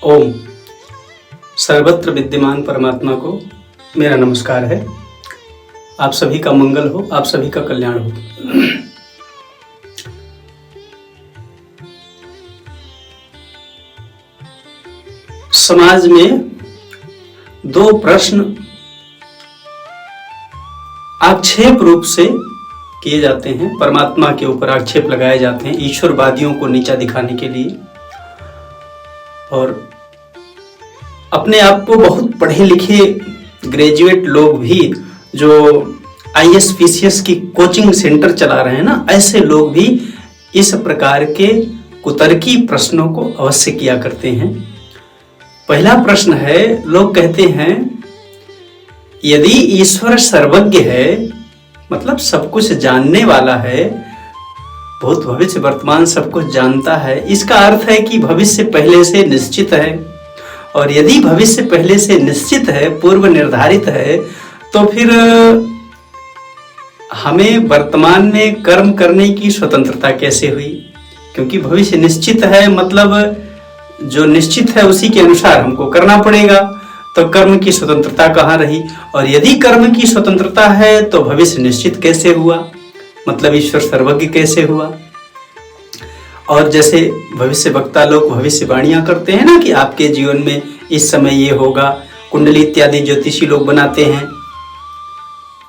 ओम। सर्वत्र विद्यमान परमात्मा को मेरा नमस्कार है। आप सभी का मंगल हो, आप सभी का कल्याण हो। समाज में दो प्रश्न आक्षेप रूप से किए जाते हैं, परमात्मा के ऊपर आक्षेप लगाए जाते हैं ईश्वरवादियों को नीचा दिखाने के लिए, और अपने आप को बहुत पढ़े लिखे ग्रेजुएट लोग भी जो आईएएस पीसीएस की कोचिंग सेंटर चला रहे हैं ना, ऐसे लोग भी इस प्रकार के कुतर्की प्रश्नों को अवश्य किया करते हैं। पहला प्रश्न है, लोग कहते हैं यदि ईश्वर सर्वज्ञ है, मतलब सब कुछ जानने वाला है, भूत भविष्य वर्तमान सब कुछ जानता है, इसका अर्थ है कि भविष्य पहले से निश्चित है। और यदि भविष्य पहले से निश्चित है, पूर्व निर्धारित है, तो फिर हमें वर्तमान में कर्म करने की स्वतंत्रता कैसे हुई? क्योंकि भविष्य निश्चित है, मतलब जो निश्चित है उसी के अनुसार हमको करना पड़ेगा, तो कर्म की स्वतंत्रता कहाँ रही? और यदि कर्म की स्वतंत्रता है तो भविष्य निश्चित कैसे हुआ? मतलब ईश्वर सर्वज्ञ कैसे हुआ? और जैसे भविष्य वक्ता लोग भविष्यवाणियां करते हैं ना कि आपके जीवन में इस समय ये होगा, कुंडली इत्यादि ज्योतिषी लोग बनाते हैं,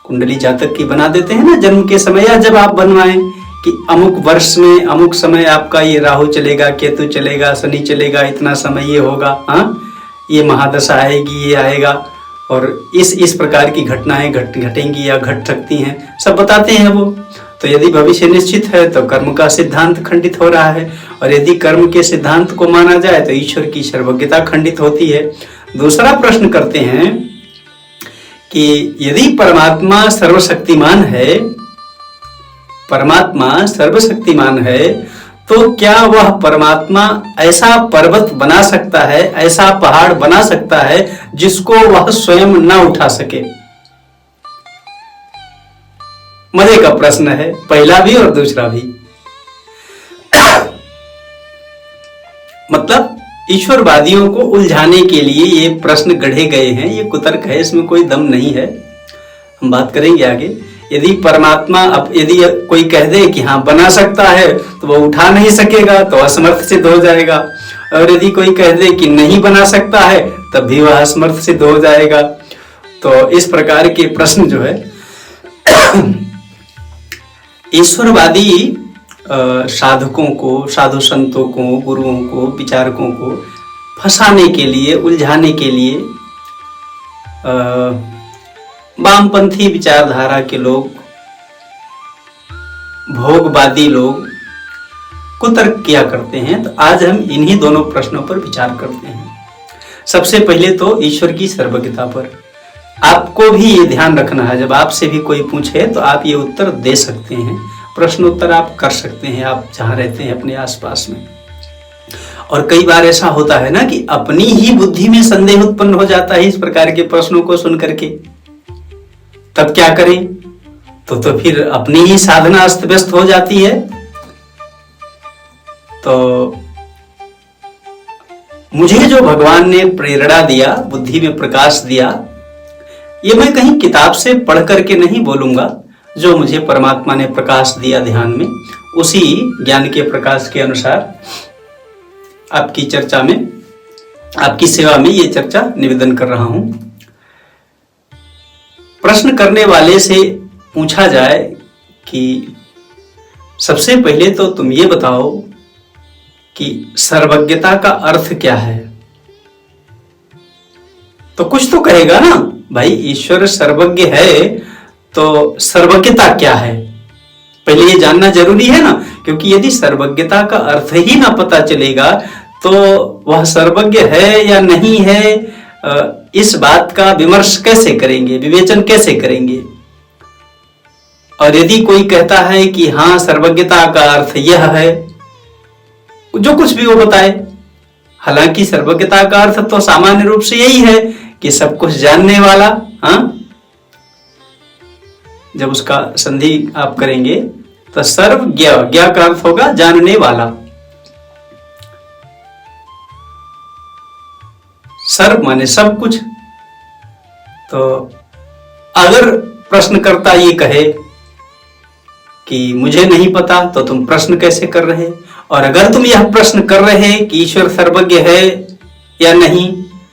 कुंडली जातक की बना देते हैं ना जन्म के समय, या जब आप बनवाएं कि अमुक वर्ष में अमुक समय आपका ये राहु चलेगा, केतु चलेगा, शनि चलेगा, इतना समय ये होगा, हाँ ये महादशा आएगी, ये आएगा, और इस प्रकार की घटनाएं घटेंगी या घट सकती हैं, सब बताते हैं वो। तो यदि भविष्य निश्चित है तो कर्म का सिद्धांत खंडित हो रहा है, और यदि कर्म के सिद्धांत को माना जाए तो ईश्वर की सर्वज्ञता खंडित होती है। दूसरा प्रश्न करते हैं कि यदि परमात्मा सर्वशक्तिमान है, परमात्मा सर्वशक्तिमान है, तो क्या वह परमात्मा ऐसा पर्वत बना सकता है, ऐसा पहाड़ बना सकता है जिसको वह स्वयं न उठा सके? मजे का प्रश्न है, पहला भी और दूसरा भी। मतलब ईश्वरवादियों को उलझाने के लिए ये प्रश्न गढ़े गए हैं, ये कुतर्क है, इसमें कोई दम नहीं है। हम बात करेंगे आगे। यदि परमात्मा, अब यदि कोई कह दे कि हाँ बना सकता है, तो वह उठा नहीं सकेगा, तो असमर्थ सिद्ध हो जाएगा। और यदि कोई कह दे कि नहीं बना सकता है, तब भी वह असमर्थ सिद्ध हो जाएगा। तो इस प्रकार के प्रश्न जो है ईश्वरवादी साधकों को, साधु संतों को, गुरुओं को, विचारकों को फंसाने के लिए, उलझाने के लिए वामपंथी विचारधारा के लोग, भोगवादी लोग कुतर्क किया करते हैं। तो आज हम इन्हीं दोनों प्रश्नों पर विचार करते हैं। सबसे पहले तो ईश्वर की सर्वज्ञता पर आपको भी ये ध्यान रखना है, जब आपसे भी कोई पूछे तो आप ये उत्तर दे सकते हैं, प्रश्न उत्तर आप कर सकते हैं, आप जहां रहते हैं अपने आसपास में। और कई बार ऐसा होता है ना कि अपनी ही बुद्धि में संदेह उत्पन्न हो जाता है इस प्रकार के प्रश्नों को सुन करके, तब क्या करें? तो फिर अपनी ही साधना अस्त व्यस्त हो जाती है। तो मुझे जो भगवान ने प्रेरणा दिया, बुद्धि में प्रकाश दिया, ये मैं कहीं किताब से पढ़ करके नहीं बोलूंगा, जो मुझे परमात्मा ने प्रकाश दिया ध्यान में, उसी ज्ञान के प्रकाश के अनुसार आपकी चर्चा में, आपकी सेवा में ये चर्चा निवेदन कर रहा हूं। प्रश्न करने वाले से पूछा जाए कि सबसे पहले तो तुम ये बताओ कि सर्वज्ञता का अर्थ क्या है? तो कुछ तो कहेगा ना, भाई ईश्वर सर्वज्ञ है तो सर्वज्ञता क्या है? पहले ये जानना जरूरी है ना, क्योंकि यदि सर्वज्ञता का अर्थ ही ना पता चलेगा तो वह सर्वज्ञ है या नहीं है, इस बात का विमर्श कैसे करेंगे, विवेचन कैसे करेंगे? और यदि कोई कहता है कि हाँ सर्वज्ञता का अर्थ यह है, जो कुछ भी वो बताए, हालांकि सर्वज्ञता का अर्थ तो सामान्य रूप से यही है कि सब कुछ जानने वाला। हाँ, जब उसका संधि आप करेंगे तो सर्वज्ञ, ज्ञ का अर्थ होगा जानने वाला। सर्व माने सब कुछ। तो अगर प्रश्नकर्ता ये कहे कि मुझे नहीं पता, तो तुम प्रश्न कैसे कर रहे? और अगर तुम यह प्रश्न कर रहे कि ईश्वर सर्वज्ञ है या नहीं,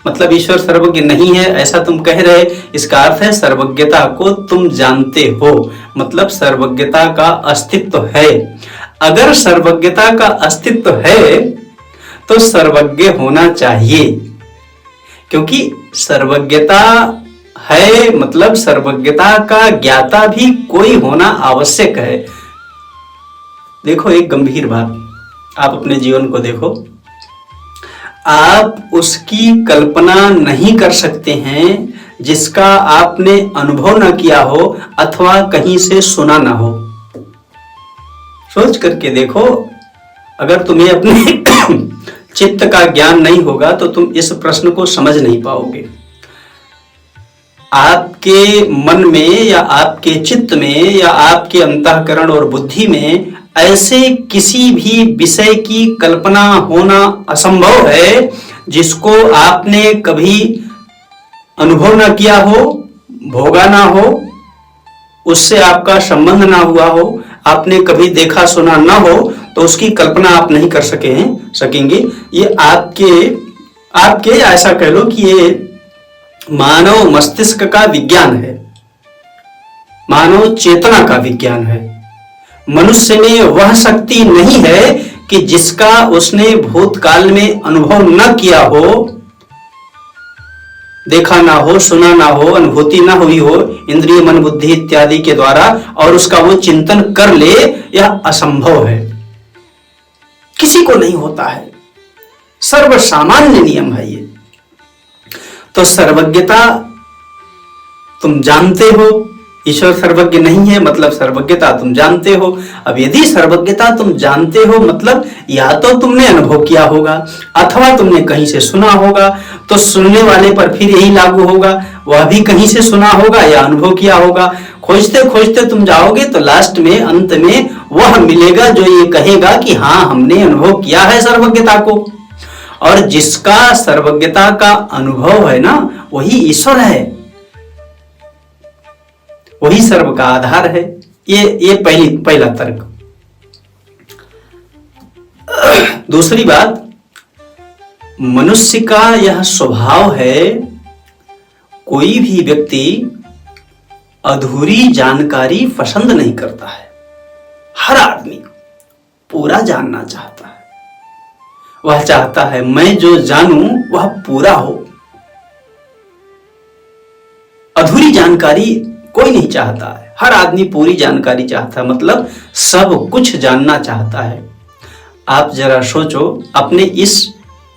मतलब ईश्वर सर्वज्ञ नहीं है ऐसा तुम कह रहे, इसका अर्थ है सर्वज्ञता को तुम जानते हो, मतलब सर्वज्ञता का अस्तित्व है। अगर सर्वज्ञता का अस्तित्व है तो सर्वज्ञ होना चाहिए, क्योंकि सर्वज्ञता है मतलब सर्वज्ञता का ज्ञाता भी कोई होना आवश्यक है। देखो एक गंभीर बात, आप अपने जीवन को देखो, आप उसकी कल्पना नहीं कर सकते हैं जिसका आपने अनुभव न किया हो अथवा कहीं से सुना ना हो। सोच करके देखो, अगर तुम्हें अपने चित्त का ज्ञान नहीं होगा तो तुम इस प्रश्न को समझ नहीं पाओगे। आपके मन में या आपके चित्त में या आपके अंतःकरण और बुद्धि में ऐसे किसी भी विषय की कल्पना होना असंभव है जिसको आपने कभी अनुभव ना किया हो, भोगा ना हो, उससे आपका संबंध ना हुआ हो, आपने कभी देखा सुना ना हो, तो उसकी कल्पना आप नहीं कर सकेंगे। ये आपके ऐसा कह लो कि ये मानव मस्तिष्क का विज्ञान है, मानव चेतना का विज्ञान है। मनुष्य में वह शक्ति नहीं है कि जिसका उसने भूतकाल में अनुभव न किया हो, देखा ना हो, सुना ना हो, अनुभूति ना हुई हो इंद्रिय मन बुद्धि इत्यादि के द्वारा, और उसका वो चिंतन कर ले, यह असंभव है, किसी को नहीं होता है, सर्वसामान्य नियम है ये। तो सर्वज्ञता तुम जानते हो, ईश्वर सर्वज्ञ नहीं है मतलब सर्वज्ञता तुम जानते हो। अब यदि सर्वज्ञता तुम जानते हो मतलब या तो तुमने अनुभव किया होगा अथवा तुमने कहीं से सुना होगा, तो सुनने वाले पर फिर यही लागू होगा, वह भी कहीं से सुना होगा या अनुभव किया होगा। खोजते खोजते तुम जाओगे तो लास्ट में अंत में वह मिलेगा जो ये कहेगा कि हाँ हमने अनुभव किया है सर्वज्ञता को। और जिसका सर्वज्ञता का अनुभव है ना, वही ईश्वर है, वही सर्व का आधार है। ये पहला तर्क। दूसरी बात, मनुष्य का यह स्वभाव है, कोई भी व्यक्ति अधूरी जानकारी पसंद नहीं करता है। हर आदमी पूरा जानना चाहता है, वह चाहता है मैं जो जानूं वह पूरा हो। अधूरी जानकारी कोई नहीं चाहता है, हर आदमी पूरी जानकारी चाहता है, मतलब सब कुछ जानना चाहता है। आप जरा सोचो, अपने इस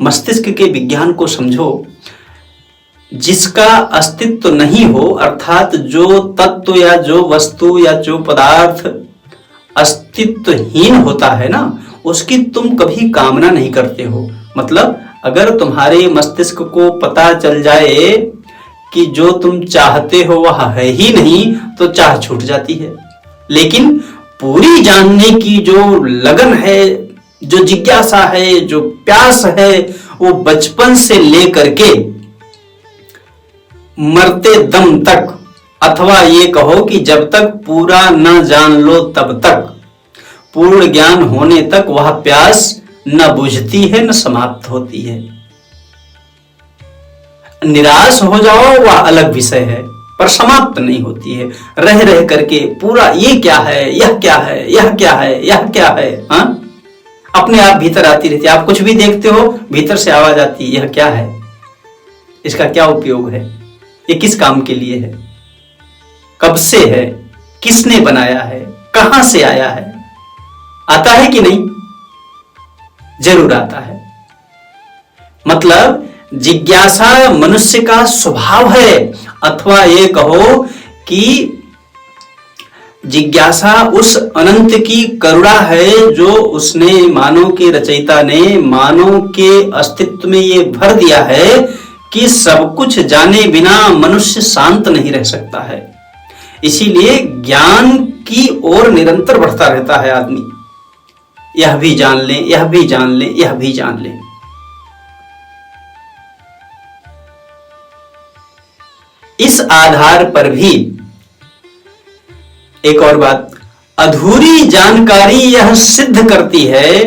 मस्तिष्क के विज्ञान को समझो। जिसका अस्तित्व नहीं हो, अर्थात जो तत्व या जो वस्तु या जो पदार्थ अस्तित्वहीन होता है ना, उसकी तुम कभी कामना नहीं करते हो। मतलब अगर तुम्हारे मस्तिष्क को पता चल जाए कि जो तुम चाहते हो वह है ही नहीं, तो चाह छूट जाती है। लेकिन पूरी जानने की जो लगन है, जो जिज्ञासा है, जो प्यास है, वो बचपन से लेकर के मरते दम तक, अथवा ये कहो कि जब तक पूरा न जान लो तब तक, पूर्ण ज्ञान होने तक वह प्यास न बुझती है न समाप्त होती है। निराश हो जाओ वह अलग विषय है, पर समाप्त नहीं होती है। रह रह करके पूरा ये क्या है, यह क्या है, यह क्या है, यह क्या है, हाँ अपने आप भीतर आती रहती है। आप कुछ भी देखते हो, भीतर से आवाज आती है, यह क्या है, इसका क्या उपयोग है, ये किस काम के लिए है, कब से है, किसने बनाया है, कहां से आया है। आता है कि नहीं? जरूर आता है। मतलब जिज्ञासा मनुष्य का स्वभाव है, अथवा ये कहो कि जिज्ञासा उस अनंत की करुणा है जो उसने, मानव के रचयिता ने मानव के अस्तित्व में ये भर दिया है कि सब कुछ जाने बिना मनुष्य शांत नहीं रह सकता है। इसीलिए ज्ञान की ओर निरंतर बढ़ता रहता है आदमी। यह भी जान ले, यह भी जान ले, यह भी जान ले। इस आधार पर भी एक और बात, अधूरी जानकारी यह सिद्ध करती है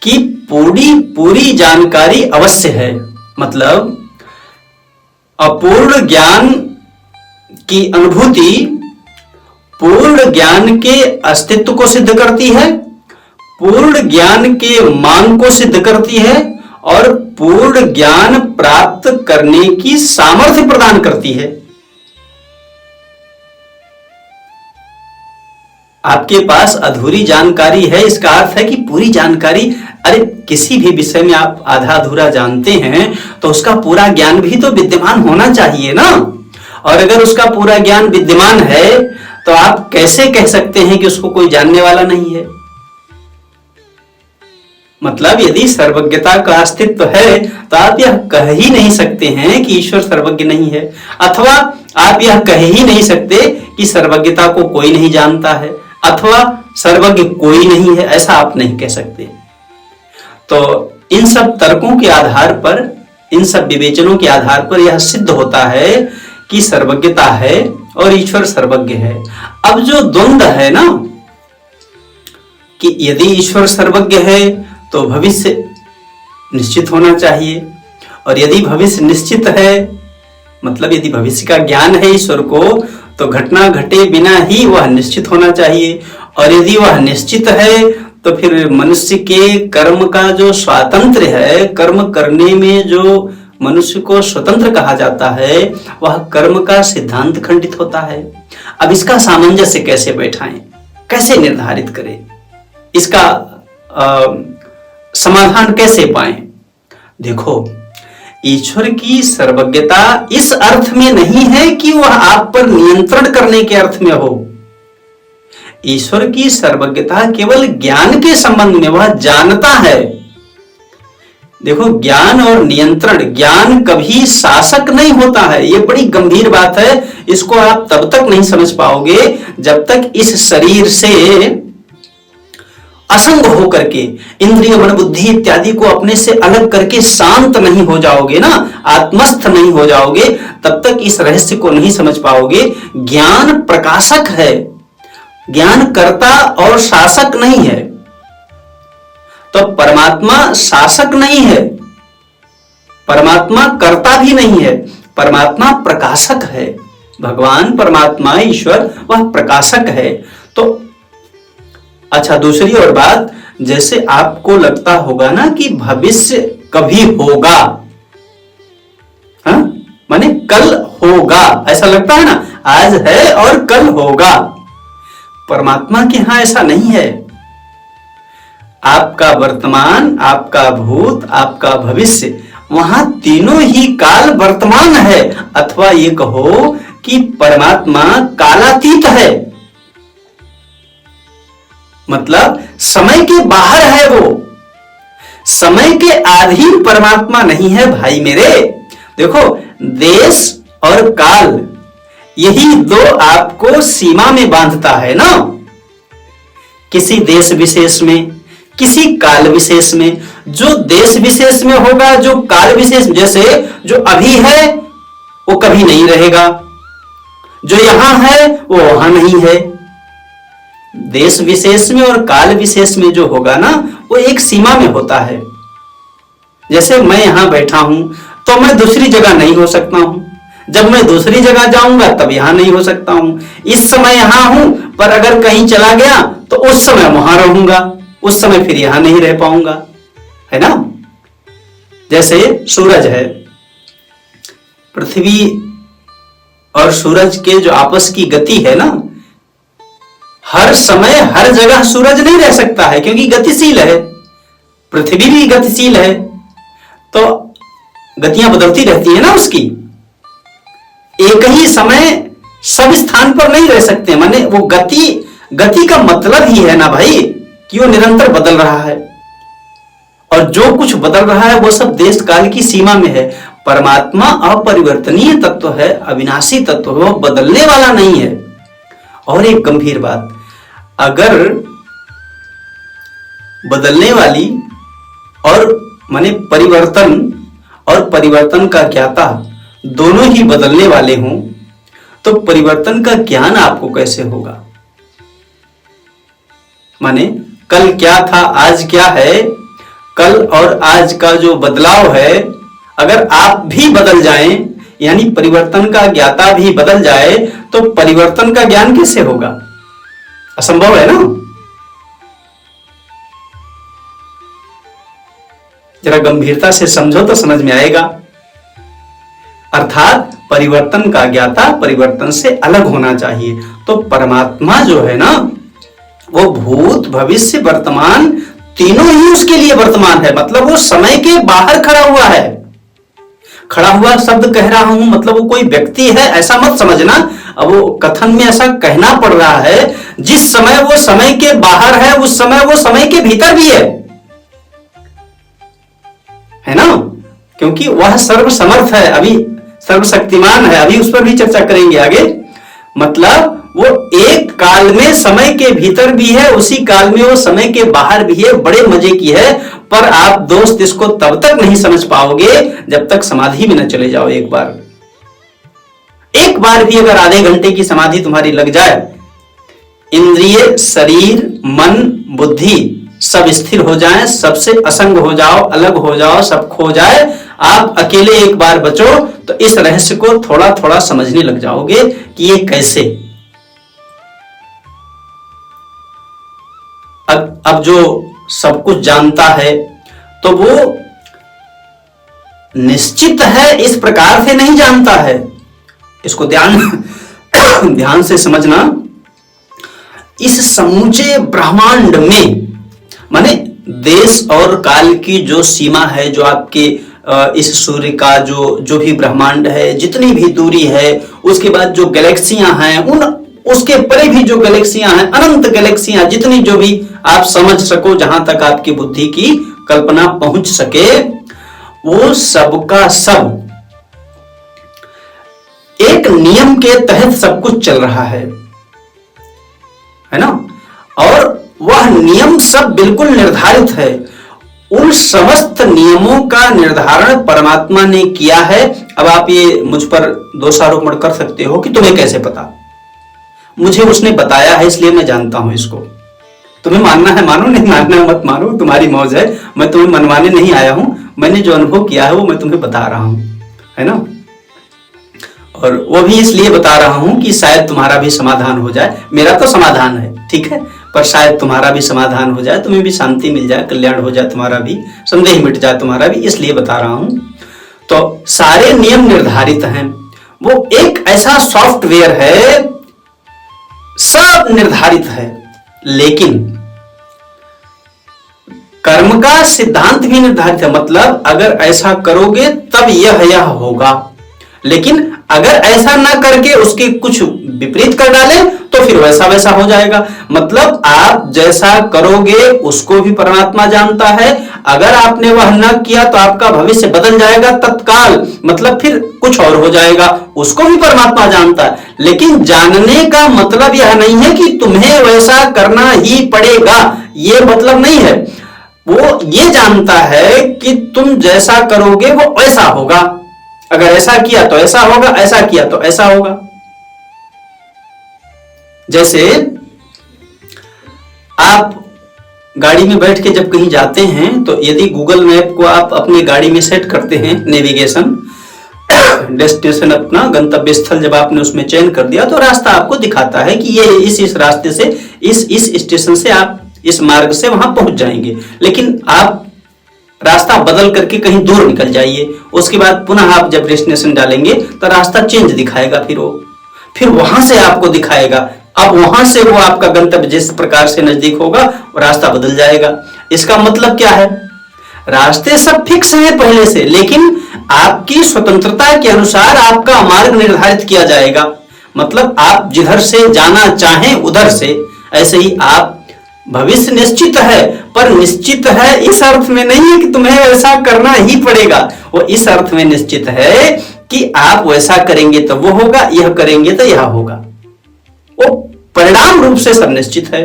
कि पूरी जानकारी अवश्य है। मतलब अपूर्ण ज्ञान की अनुभूति पूर्ण ज्ञान के अस्तित्व को सिद्ध करती है, पूर्ण ज्ञान के मांग को सिद्ध करती है और पूर्ण ज्ञान प्राप्त करने की सामर्थ्य प्रदान करती है। आपके पास अधूरी जानकारी है, इसका अर्थ है कि पूरी जानकारी, अरे किसी भी विषय में आप आधा अधूरा जानते हैं तो उसका पूरा ज्ञान भी तो विद्यमान होना चाहिए ना। और अगर उसका पूरा ज्ञान विद्यमान है तो आप कैसे कह सकते हैं कि उसको कोई जानने वाला नहीं है। मतलब यदि सर्वज्ञता का अस्तित्व है तो आप यह कह ही नहीं सकते हैं कि ईश्वर सर्वज्ञ नहीं है, अथवा आप यह कह ही नहीं सकते कि सर्वज्ञता को कोई नहीं जानता है अथवा सर्वज्ञ कोई नहीं है, ऐसा आप नहीं कह सकते। तो इन सब तर्कों के आधार पर, इन सब विवेचनों के आधार पर यह सिद्ध होता है कि सर्वज्ञता है और ईश्वर सर्वज्ञ है। अब जो द्वंद्व है ना कि यदि ईश्वर सर्वज्ञ है तो भविष्य निश्चित होना चाहिए, और यदि भविष्य निश्चित है मतलब यदि भविष्य का ज्ञान है ईश्वर को तो घटना घटे बिना ही वह निश्चित होना चाहिए, और यदि वह निश्चित है तो फिर मनुष्य के कर्म का जो स्वातंत्र्य है, कर्म करने में जो मनुष्य को स्वतंत्र कहा जाता है, वह कर्म का सिद्धांत खंडित होता है। अब इसका सामंजस्य कैसे बैठाएं, कैसे निर्धारित करें, इसका समाधान कैसे पाएं? देखो, ईश्वर की सर्वज्ञता इस अर्थ में नहीं है कि वह आप पर नियंत्रण करने के अर्थ में हो। ईश्वर की सर्वज्ञता केवल ज्ञान के संबंध में, वह जानता है। देखो, ज्ञान और नियंत्रण, ज्ञान कभी शासक नहीं होता है, यह बड़ी गंभीर बात है। इसको आप तब तक नहीं समझ पाओगे जब तक इस शरीर से असंग होकर के, इंद्रिय मन बुद्धि इत्यादि को अपने से अलग करके शांत नहीं हो जाओगे ना, आत्मस्थ नहीं हो जाओगे, तब तक इस रहस्य को नहीं समझ पाओगे। ज्ञान प्रकाशक है, ज्ञान कर्ता और शासक नहीं है। तो परमात्मा शासक नहीं है, परमात्मा कर्ता भी नहीं है, परमात्मा प्रकाशक है। भगवान परमात्मा ईश्वर वह प्रकाशक है। तो अच्छा, दूसरी और बात, जैसे आपको लगता होगा ना कि भविष्य कभी होगा, हाँ, माने कल होगा, ऐसा लगता है ना, आज है और कल होगा। परमात्मा के यहां ऐसा नहीं है। आपका वर्तमान, आपका भूत, आपका भविष्य, वहां तीनों ही काल वर्तमान है, अथवा ये कहो कि परमात्मा कालातीत है। मतलब समय के बाहर है, वो समय के अधीन परमात्मा नहीं है भाई मेरे। देखो, देश और काल, यही दो आपको सीमा में बांधता है ना। किसी देश विशेष में, किसी काल विशेष में, जो देश विशेष में होगा, जो काल विशेष, जैसे जो अभी है वो कभी नहीं रहेगा, जो यहां है वो वहां नहीं है। देश विशेष में और काल विशेष में जो होगा ना, वो एक सीमा में होता है। जैसे मैं यहां बैठा हूं तो मैं दूसरी जगह नहीं हो सकता हूं, जब मैं दूसरी जगह जाऊंगा तब यहां नहीं हो सकता हूं। इस समय यहां हूं, पर अगर कहीं चला गया तो उस समय वहां रहूंगा, उस समय फिर यहां नहीं रह पाऊंगा, है ना। जैसे सूरज है, पृथ्वी और सूरज के जो आपस की गति है ना, हर समय हर जगह सूरज नहीं रह सकता है क्योंकि गतिशील है, पृथ्वी भी गतिशील है, तो गतियां बदलती रहती है ना उसकी। एक ही समय सब स्थान पर नहीं रह सकते, माने वो गति का मतलब ही है ना भाई कि वो निरंतर बदल रहा है, और जो कुछ बदल रहा है वो सब देश काल की सीमा में है। परमात्मा अपरिवर्तनीय तत्व है, अविनाशी तत्व है, वो बदलने वाला नहीं है। और एक गंभीर बात, अगर बदलने वाली और माने परिवर्तन और परिवर्तन का ज्ञाता दोनों ही बदलने वाले हों, तो परिवर्तन का ज्ञान आपको कैसे होगा? माने कल क्या था, आज क्या है, कल और आज का जो बदलाव है, अगर आप भी बदल जाएं, यानी परिवर्तन का ज्ञाता भी बदल जाए, तो परिवर्तन का ज्ञान कैसे होगा? असंभव है ना। जरा गंभीरता से समझो तो समझ में आएगा। अर्थात परिवर्तन का ज्ञाता परिवर्तन से अलग होना चाहिए। तो परमात्मा जो है ना, वो भूत भविष्य वर्तमान तीनों ही उसके लिए वर्तमान है। मतलब वो समय के बाहर खड़ा हुआ है। खड़ा हुआ शब्द कह रहा हूं, मतलब वो कोई व्यक्ति है ऐसा मत समझना। अब वो कथन में ऐसा कहना पड़ रहा है, जिस समय वो समय के बाहर है, उस समय वो समय के भीतर भी है ना। क्योंकि वह सर्वसमर्थ है, अभी सर्वशक्तिमान है, अभी उस पर भी चर्चा करेंगे आगे। मतलब वो एक काल में समय के भीतर भी है, उसी काल में वो समय के बाहर भी है। बड़े मजे की है। पर आप दोस्त इसको तब तक नहीं समझ पाओगे जब तक समाधि में न चले जाओ। एक बार भी अगर आधे घंटे की समाधि तुम्हारी लग जाए, इंद्रिय शरीर मन बुद्धि सब स्थिर हो जाए, सबसे असंग हो जाओ, अलग हो जाओ, सब खो जाए, आप अकेले एक बार बचो, तो इस रहस्य को थोड़ा थोड़ा समझने लग जाओगे कि ये कैसे। अब जो सब कुछ जानता है तो वो निश्चित है इस प्रकार से नहीं जानता है। इसको ध्यान से समझना। इस समूचे ब्रह्मांड में, माने देश और काल की जो सीमा है, जो आपके इस सूर्य का जो भी ब्रह्मांड है, जितनी भी दूरी है, उसके बाद जो गैलेक्सियां हैं, उसके परे भी जो गैलेक्सियां हैं, अनंत गैलेक्सियां, जितनी जो भी आप समझ सको, जहां तक आपकी बुद्धि की कल्पना पहुंच सके, वो सबका सब एक नियम के तहत सब कुछ चल रहा है ना। और वह नियम सब बिल्कुल निर्धारित है। उन समस्त नियमों का निर्धारण परमात्मा ने किया है। अब आप ये मुझ पर दोषारोपण कर सकते हो कि तुम्हें कैसे पता। मुझे उसने बताया है, इसलिए मैं जानता हूं इसको। तुम्हें मानना है मानो, नहीं मानना है मत मानो, तुम्हारी मौज है। मैं तुम्हें मनवाने नहीं आया हूं। मैंने जो अनुभव किया है वो मैं तुम्हें बता रहा हूं, है ना। और वो भी इसलिए बता रहा हूं कि शायद तुम्हारा भी समाधान हो जाए। मेरा तो समाधान है, ठीक है, पर शायद तुम्हारा भी समाधान हो जाए, तुम्हें भी शांति मिल जाए, कल्याण हो जाए, तुम्हारा भी संदेह मिट जाए, तुम्हारा भी, इसलिए बता रहा हूं। तो सारे नियम निर्धारित हैं। वो एक ऐसा सॉफ्टवेयर है, सब निर्धारित है। लेकिन कर्म का सिद्धांत भी निर्धारित है। मतलब अगर ऐसा करोगे तब यह होगा, लेकिन अगर ऐसा ना करके उसके कुछ विपरीत कर डाले तो फिर वैसा वैसा हो जाएगा। मतलब आप जैसा करोगे उसको भी परमात्मा जानता है। अगर आपने वह न किया तो आपका भविष्य बदल जाएगा तत्काल, मतलब फिर कुछ और हो जाएगा, उसको भी परमात्मा जानता है। लेकिन जानने का मतलब यह नहीं है कि तुम्हें वैसा करना ही पड़ेगा, ये मतलब नहीं है। वो ये जानता है कि तुम जैसा करोगे वो वैसा होगा। अगर ऐसा किया तो ऐसा होगा, ऐसा किया तो ऐसा होगा। जैसे आप गाड़ी में बैठ के जब कहीं जाते हैं तो यदि गूगल मैप को आप अपनी गाड़ी में सेट करते हैं, नेविगेशन डेस्टिनेशन, अपना गंतव्य स्थल जब आपने उसमें चयन कर दिया तो रास्ता आपको दिखाता है कि ये इस रास्ते से, इस स्टेशन से आप इस मार्ग से वहां पहुंच जाएंगे। लेकिन आप रास्ता बदल करके कहीं दूर निकल जाइए, उसके बाद पुनः आप जब डेस्टिनेशन डालेंगे तो रास्ता चेंज दिखाएगा, फिर वहां से आपको दिखाएगा। अब वहां से वो आपका गंतव्य जिस प्रकार से नजदीक होगा रास्ता बदल जाएगा। इसका मतलब क्या है? रास्ते सब फिक्स हैं पहले से, लेकिन आपकी स्वतंत्रता के अनुसार आपका मार्ग निर्धारित किया जाएगा। मतलब आप जिधर से जाना चाहें उधर से। ऐसे ही आप, भविष्य निश्चित है, पर निश्चित है इस अर्थ में नहीं है कि तुम्हें ऐसा करना ही पड़ेगा। वो इस अर्थ में निश्चित है कि आप वैसा करेंगे तो वो होगा, यह करेंगे तो यह होगा। वो परिणाम रूप से सब निश्चित है।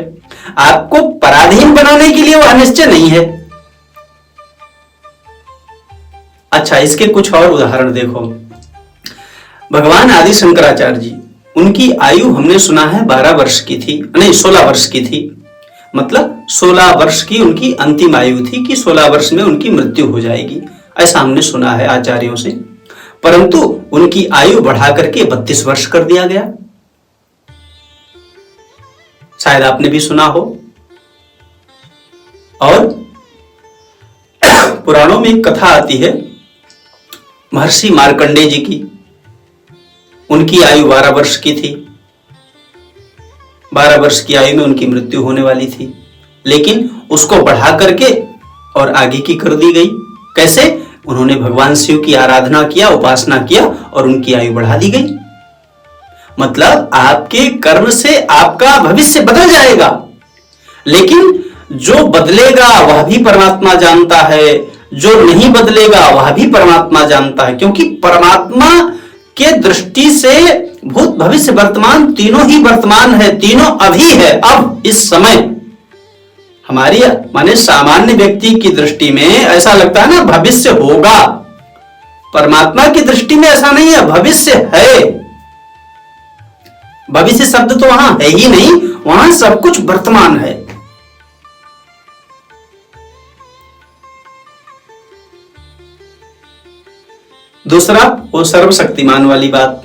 आपको पराधीन बनाने के लिए वह निश्चय नहीं है। अच्छा, इसके कुछ और उदाहरण देखो। भगवान आदि शंकराचार्य जी, उनकी आयु हमने सुना है 12 वर्ष की थी, नहीं 16 वर्ष की थी। मतलब 16 वर्ष की उनकी अंतिम आयु थी कि 16 वर्ष में उनकी मृत्यु हो जाएगी, ऐसा हमने सुना है आचार्यों से। परंतु उनकी आयु बढ़ा करके 32 वर्ष कर दिया गया। शायद आपने भी सुना हो। और पुराणों में एक कथा आती है महर्षि मार्कंडेय जी की। उनकी आयु 12 वर्ष की थी। 12 वर्ष की आयु में उनकी मृत्यु होने वाली थी, लेकिन उसको बढ़ा करके और आगे की कर दी गई। कैसे? उन्होंने भगवान शिव की आराधना किया, उपासना किया और उनकी आयु बढ़ा दी गई। मतलब आपके कर्म से आपका भविष्य बदल जाएगा, लेकिन जो बदलेगा वह भी परमात्मा जानता है, जो नहीं बदलेगा वह भी परमात्मा जानता है। क्योंकि परमात्मा के दृष्टि से भूत भविष्य वर्तमान तीनों ही वर्तमान है, तीनों अभी है, अब इस समय। हमारी माने सामान्य व्यक्ति की दृष्टि में ऐसा लगता है ना भविष्य होगा, परमात्मा की दृष्टि में ऐसा नहीं है, भविष्य है। भविष्य शब्द तो वहां है ही नहीं, वहां सब कुछ वर्तमान है। दूसरा, वो सर्वशक्तिमान वाली बात।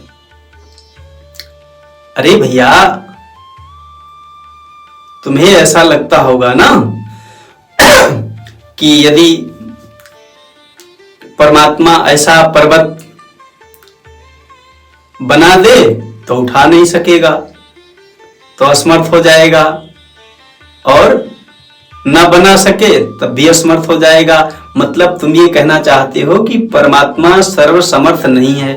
अरे भैया, तुम्हें ऐसा लगता होगा ना कि यदि परमात्मा ऐसा पर्वत बना दे तो उठा नहीं सकेगा, तो असमर्थ हो जाएगा, और न बना सके तब भी असमर्थ हो जाएगा। मतलब तुम ये कहना चाहते हो कि परमात्मा सर्वसमर्थ नहीं है।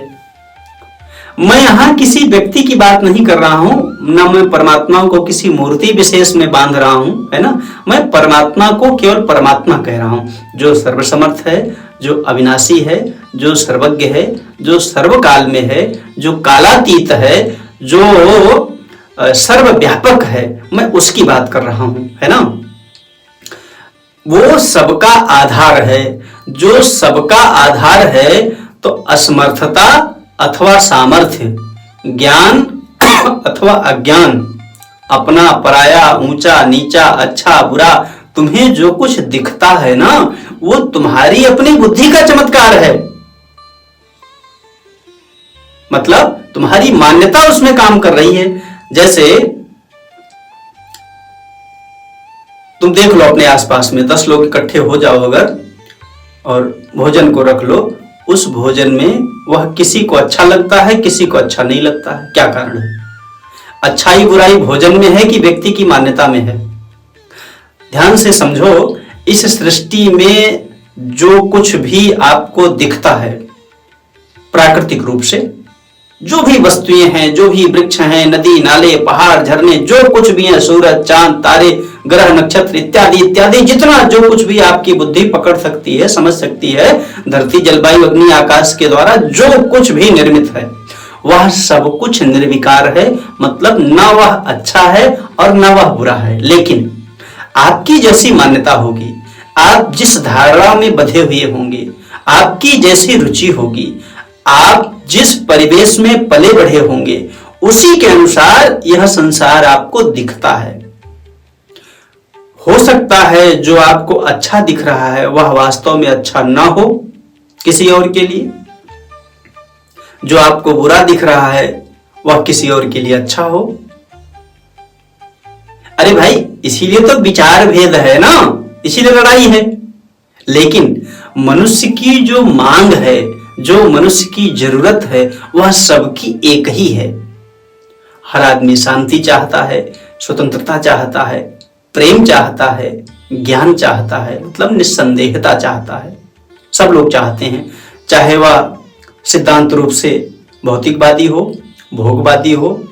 मैं यहां किसी व्यक्ति की बात नहीं कर रहा हूं, ना मैं परमात्मा को किसी मूर्ति विशेष में बांध रहा हूं, है ना। मैं परमात्मा को केवल परमात्मा कह रहा हूं, जो सर्वसमर्थ है, जो अविनाशी है, जो सर्वज्ञ है, जो सर्वकाल में है, जो कालातीत है, जो सर्वव्यापक है। मैं उसकी बात कर रहा हूं, है ना। वो सबका आधार है। जो सबका आधार है तो असमर्थता अथवा सामर्थ्य, ज्ञान अथवा अज्ञान, अपना पराया, ऊंचा नीचा, अच्छा बुरा, तुम्हें जो कुछ दिखता है ना, वो तुम्हारी अपनी बुद्धि का चमत्कार है। मतलब तुम्हारी मान्यता उसमें काम कर रही है। जैसे तुम देख लो अपने आसपास में 10 लोग इकट्ठे हो जाओ अगर, और भोजन को रख लो, उस भोजन में वह किसी को अच्छा लगता है, किसी को अच्छा नहीं लगता है। क्या कारण है? अच्छाई बुराई भोजन में है कि व्यक्ति की मान्यता में है? ध्यान से समझो, इस सृष्टि में जो कुछ भी आपको दिखता है प्राकृतिक रूप से, जो भी वस्तुएं हैं, जो भी वृक्ष हैं, नदी नाले पहाड़ झरने, जो कुछ भी है, सूरज चांद तारे ग्रह नक्षत्र इत्यादि इत्यादि, जितना जो कुछ भी आपकी बुद्धि पकड़ सकती है, समझ सकती है, धरती जलवायु अग्नि आकाश के द्वारा जो कुछ भी निर्मित है, वह सब कुछ निर्विकार है। मतलब न वह अच्छा है और न वह बुरा है। लेकिन आपकी जैसी मान्यता होगी, आप जिस धारणा में बंधे हुए होंगे, आपकी जैसी रुचि होगी, आप जिस परिवेश में पले बढ़े होंगे, उसी के अनुसार यह संसार आपको दिखता है। हो सकता है जो आपको अच्छा दिख रहा है वह वास्तव में अच्छा ना हो किसी और के लिए, जो आपको बुरा दिख रहा है वह किसी और के लिए अच्छा हो। अरे भाई, इसीलिए तो विचार भेद है ना, इसीलिए लड़ाई है। लेकिन मनुष्य की जो मांग है, जो मनुष्य की जरूरत है, वह सबकी एक ही है। हर आदमी शांति चाहता है, स्वतंत्रता चाहता है, प्रेम चाहता है, ज्ञान चाहता है, मतलब निस्संदेहता चाहता है। सब लोग चाहते हैं, चाहे वह सिद्धांत रूप से भौतिकवादी हो, भोगवादी हो,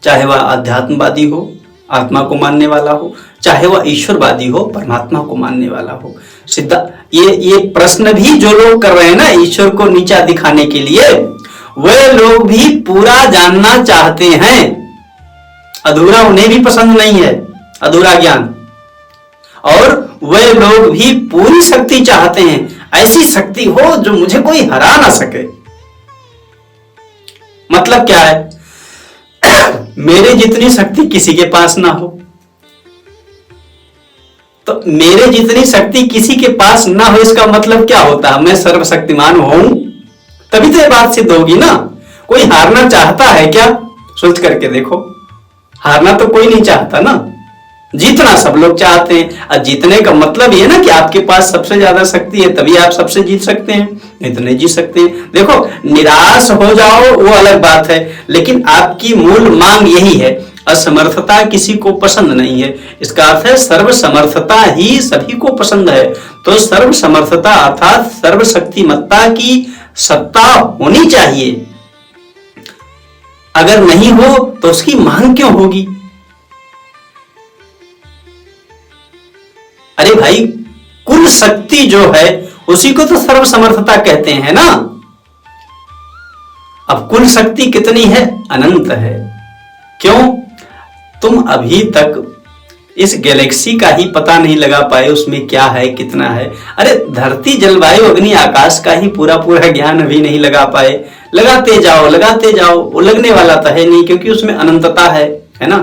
चाहे वह आध्यात्मवादी हो, आत्मा को मानने वाला हो, चाहे वह ईश्वरवादी हो, परमात्मा को मानने वाला हो। ये प्रश्न भी जो लोग कर रहे हैं ना ईश्वर को नीचा दिखाने के लिए, वे लोग भी पूरा जानना चाहते हैं। अधूरा उन्हें भी पसंद नहीं है, अधूरा ज्ञान। और वे लोग भी पूरी शक्ति चाहते हैं, ऐसी शक्ति हो जो मुझे कोई हरा ना सके। मतलब क्या है? मेरे जितनी शक्ति किसी के पास ना हो। तो मेरे जितनी शक्ति किसी के पास ना हो इसका मतलब क्या होता है? मैं सर्वशक्तिमान हूं तभी तो ये बात सिद्ध होगी ना। कोई हारना चाहता है क्या? सोच करके देखो, हारना तो कोई नहीं चाहता ना, जीतना सब लोग चाहते हैं। और जीतने का मतलब ये ना कि आपके पास सबसे ज्यादा शक्ति है तभी आप सबसे जीत सकते हैं, नहीं तो नहीं जीत सकते हैं। देखो, निराश हो जाओ वो अलग बात है, लेकिन आपकी मूल मांग यही है। असमर्थता किसी को पसंद नहीं है, इसका अर्थ है सर्वसमर्थता ही सभी को पसंद है। तो सर्वसमर्थता अर्थात सर्वशक्तिमत्ता की सत्ता होनी चाहिए। अगर नहीं हो तो उसकी मांग क्यों होगी? अरे भाई, कुल शक्ति जो है उसी को तो सर्वसमर्थता कहते हैं ना। अब कुल शक्ति कितनी है? अनंत है। क्यों? तुम अभी तक इस गैलेक्सी का ही पता नहीं लगा पाए उसमें क्या है, कितना है। अरे धरती, जलवायु, अग्नि, आकाश का ही पूरा पूरा ज्ञान अभी नहीं लगा पाए। लगाते जाओ लगाते जाओ, वो लगने वाला तो है नहीं, क्योंकि उसमें अनंतता है ना,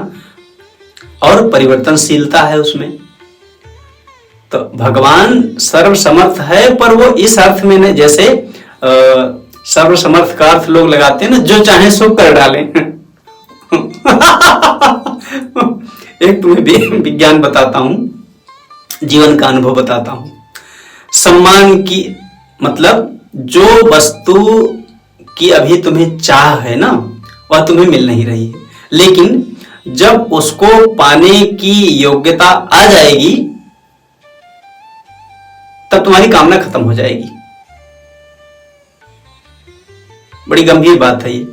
और परिवर्तनशीलता है उसमें। तो भगवान सर्वसमर्थ है, पर वो इस अर्थ में नहीं, जैसे सर्वसमर्थ का अर्थ लोग लगाते हैं ना, जो चाहे सो कर डालें। एक तुम्हें विज्ञान बताता हूं, जीवन का अनुभव बताता हूं। सम्मान की मतलब जो वस्तु की अभी तुम्हें चाह है ना, वह तुम्हें मिल नहीं रही है, लेकिन जब उसको पाने की योग्यता आ जाएगी तब तुम्हारी कामना खत्म हो जाएगी। बड़ी गंभीर बात है ये।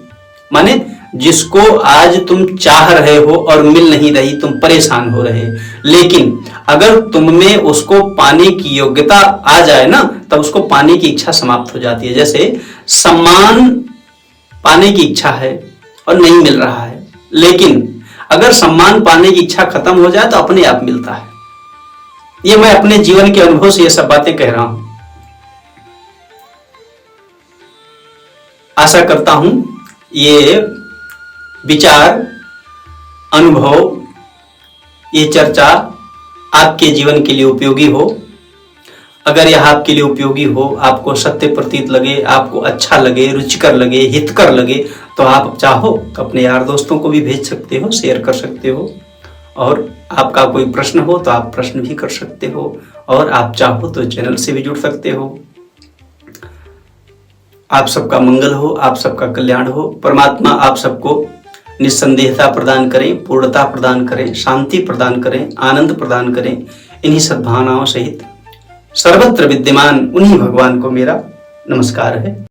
माने जिसको आज तुम चाह रहे हो और मिल नहीं रही, तुम परेशान हो रहे, लेकिन अगर तुम में उसको पाने की योग्यता आ जाए ना, तब उसको पाने की इच्छा समाप्त हो जाती है। जैसे सम्मान पाने की इच्छा है और नहीं मिल रहा है, लेकिन अगर सम्मान पाने की इच्छा खत्म हो जाए तो अपने आप मिलता है। ये मैं अपने जीवन के अनुभव से ये सब बातें कह रहा हूं। आशा करता हूं ये विचार, अनुभव, ये चर्चा आपके जीवन के लिए उपयोगी हो। अगर यह आपके लिए उपयोगी हो, आपको सत्य प्रतीत लगे, आपको अच्छा लगे, रुचिकर लगे, हितकर लगे, तो आप चाहो तो अपने यार दोस्तों को भी भेज सकते हो, शेयर कर सकते हो। और आपका कोई प्रश्न हो तो आप प्रश्न भी कर सकते हो, और आप चाहो तो चैनल से भी जुड़ सकते हो। आप सबका मंगल हो, आप सबका कल्याण हो। परमात्मा आप सबको निस्संदेहता प्रदान करें, पूर्णता प्रदान करें, शांति प्रदान करें, आनंद प्रदान करें। इन्हीं सद्भावनाओं सहित सर्वत्र विद्यमान उन्हीं भगवान को मेरा नमस्कार है।